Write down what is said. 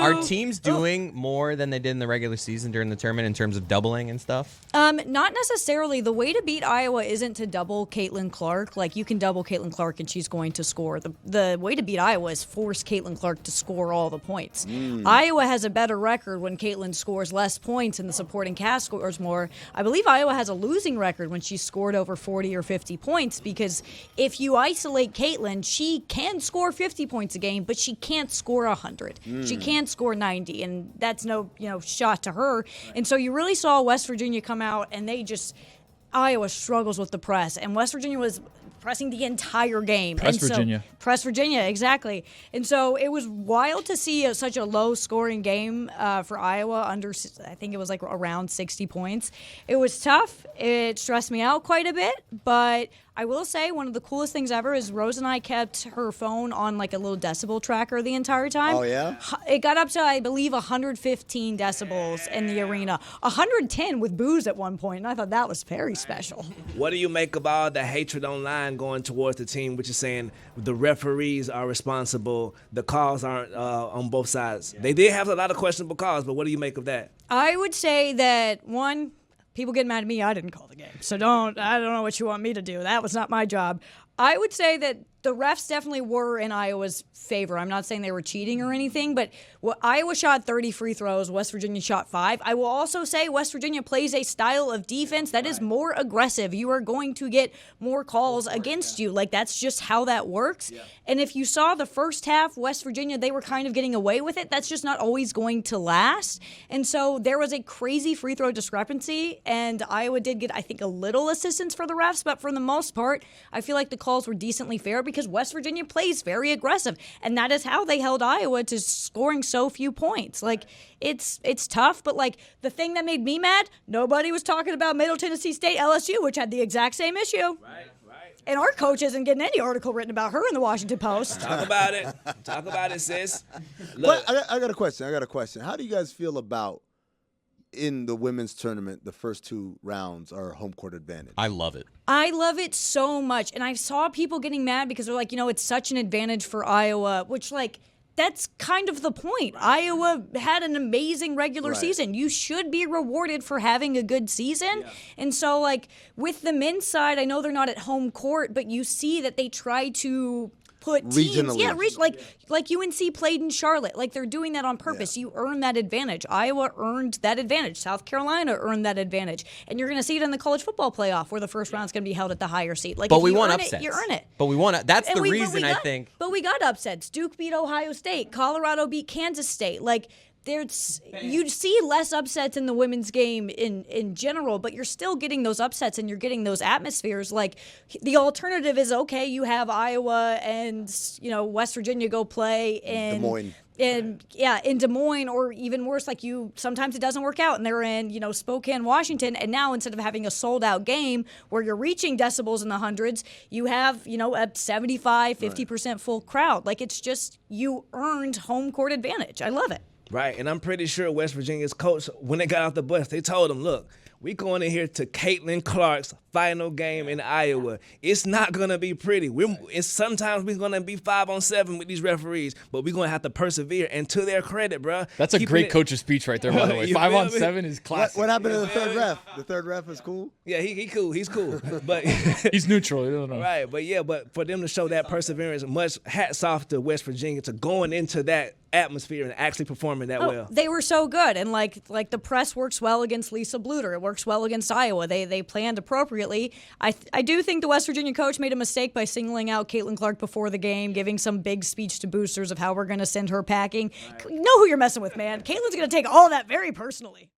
Are teams doing more than they did in the regular season during the tournament in terms of doubling and stuff? Not necessarily. The way to beat Iowa isn't to double Caitlin Clark. Like, you can double Caitlin Clark and she's going to score. The way to beat Iowa is force Caitlin Clark to score all the points. Iowa has a better record when Caitlin scores less points and the supporting cast scores more. I believe Iowa has a losing record when she scored over 40 or 50 points, because if you isolate Caitlin, she can score 50 points a game, but she can't score 100. She can't score 90, and that's no shot to her. And so you really saw West Virginia come out, and Iowa struggles with the press, and West Virginia was pressing the entire game. Press Virginia, exactly. And so it was wild to see such a low-scoring game for Iowa, I think it was like around 60 points. It was tough. It stressed me out quite a bit, but I will say one of the coolest things ever is Rose and I kept her phone on like a little decibel tracker the entire time. Oh, yeah? It got up to, I believe, 115 decibels in the arena. 110 with booze at one point, and I thought that was very special. What do you make of all the hatred online going towards the team, which is saying the referees are responsible, the calls aren't on both sides? They did have a lot of questionable calls, but what do you make of that? I would say that, one, people get mad at me. I didn't call the game. So I don't know what you want me to do. That was not my job. I would say that the refs definitely were in Iowa's favor. I'm not saying they were cheating or anything, but Iowa shot 30 free throws. West Virginia shot 5. I will also say West Virginia plays a style of defense that is more aggressive. You are going to get more calls against you. Like, that's just how that works. Yeah. And if you saw the first half, West Virginia, they were kind of getting away with it. That's just not always going to last. And so there was a crazy free throw discrepancy, and Iowa did get, I think, a little assistance for the refs, but for the most part, I feel like the calls were decently fair because West Virginia plays very aggressive, and that is how they held Iowa to scoring so few points. Like, it's tough, but like the thing that made me mad, nobody was talking about Middle Tennessee State LSU, which had the exact same issue. Right. And our coach isn't getting any article written about her in the Washington Post. Talk about it, sis. Look. I got a question. How do you guys feel about, in the women's tournament, the first 2 rounds are home court advantage? I love it. I love it so much. And I saw people getting mad because they're like, it's such an advantage for Iowa, which, like, that's kind of the point. Iowa had an amazing regular season. You should be rewarded for having a good season. Yeah. And so, like, with the men's side, I know they're not at home court, but you see that they try to put teams, like UNC played in Charlotte. Like, they're doing that on purpose. Yeah. You earn that advantage. Iowa earned that advantage. South Carolina earned that advantage. And you're going to see it in the college football playoff, where the first round's going to be held at the higher seed. Like, but we want upsets. You earn it. But we want that's the reason, I think. But we got upsets. Duke beat Ohio State. Colorado beat Kansas State. Like, you'd see less upsets in the women's game in general, but you're still getting those upsets and you're getting those atmospheres. Like, the alternative is, okay, you have Iowa and West Virginia go play in Des Moines. in Des Moines, or even worse, like, sometimes it doesn't work out and they're in Spokane, Washington, and now instead of having a sold out game where you're reaching decibels in the hundreds, you have a 75, 50% full crowd. Like, it's just, you earned home court advantage. I love it. Right, and I'm pretty sure West Virginia's coach, when they got off the bus, they told him, look, we going in here to Caitlin Clark's final game in Iowa. It's not going to be pretty. Sometimes we're going to be 5-on-7 with these referees, but we're going to have to persevere. And to their credit, bro. That's a great coach's speech right there, by the way. 5-on-7 is classic. What happened to the third ref? The third ref is cool? Yeah, he cool. He's cool. But he's neutral. You don't know. Right, but for them to show that perseverance, much hats off to West Virginia to going into that atmosphere and actually performing that well. They were so good, and like the press works well against Lisa Bluter. It works well against Iowa. They planned appropriately. I do think the West Virginia coach made a mistake by singling out Caitlin Clark before the game, giving some big speech to boosters of how we're going to send her packing. Right. Know who you're messing with, man. Caitlin's going to take all that very personally.